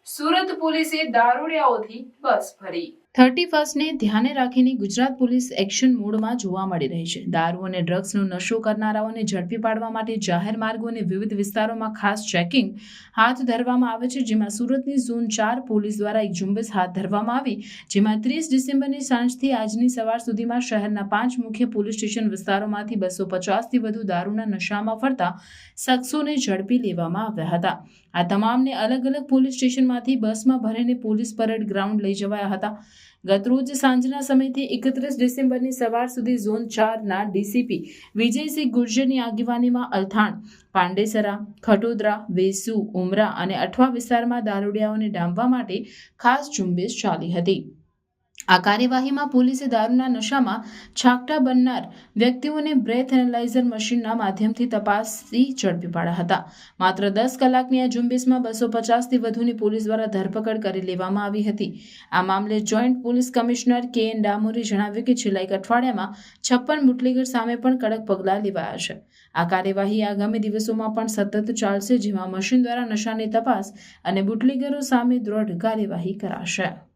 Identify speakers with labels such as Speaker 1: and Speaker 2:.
Speaker 1: સુરત પોલીસે દારૂડિયાઓથી બસ ભરી। 31ને ધ્યાને રાખીને ગુજરાત પોલીસ એક્શન મોડમાં જોવા મળી રહી છે। દારૂ અને ડ્રગ્સનો નશો કરનારાઓને ઝડપી પાડવા માટે જાહેર માર્ગો અને વિવિધ વિસ્તારોમાં ખાસ ચેકિંગ હાથ ધરવામાં આવે છે, જેમાં સુરતની ઝોન 4 પોલીસ દ્વારા એક ઝુંબેશ હાથ ધરવામાં આવી, જેમાં 30 ડિસેમ્બરની સાંજથી આજની સવાર સુધીમાં શહેરના 5 મુખ્ય પોલીસ સ્ટેશન વિસ્તારોમાંથી 250થી વધુ દારૂના નશામાં ફરતા શખ્સોને ઝડપી લેવામાં આવ્યા હતા। આ તમામને અલગ અલગ પોલીસ સ્ટેશનમાંથી બસમાં ભરીને પોલીસ પરેડ ગ્રાઉન્ડ લઈ જવાયા હતા। ગતરોજ સાંજના સમયથી 31 ડિસેમ્બરની સવાર સુધી ઝોન 4ના ડીસીપી વિજયસિંહ ગુર્જરની આગેવાનીમાં અલથાણ, પાંડેસરા, ખટોદરા, વેસુ, ઉમરા અને અઠવા વિસ્તારમાં દારૂડિયાઓને ડામવા માટે ખાસ ઝુંબેશ ચાલી હતી। આ કાર્યવાહીમાં પોલીસે દારૂના નશામાં છાંકટા બનનાર વ્યક્તિઓને બ્રેથ એનાલાઇઝર મશીનના માધ્યમથી તપાસી ઝડપી પાડ્યા હતા। માત્ર 10 કલાકની આ ઝુંબેશમાં 250થી વધુની પોલીસ દ્વારા ધરપકડ કરી લેવામાં આવી હતી। આ મામલે જોઈન્ટ પોલીસ કમિશનર કે.એન. ડામોરે જણાવ્યું કે છેલ્લા એક અઠવાડિયામાં 56 બુટલેગર સામે પણ કડક પગલાં લેવાયા છે। આ કાર્યવાહી આગામી દિવસોમાં પણ સતત ચાલશે, જેમાં મશીન દ્વારા નશાની તપાસ અને બુટલેગરો સામે દ્રઢ કાર્યવાહી કરાશે।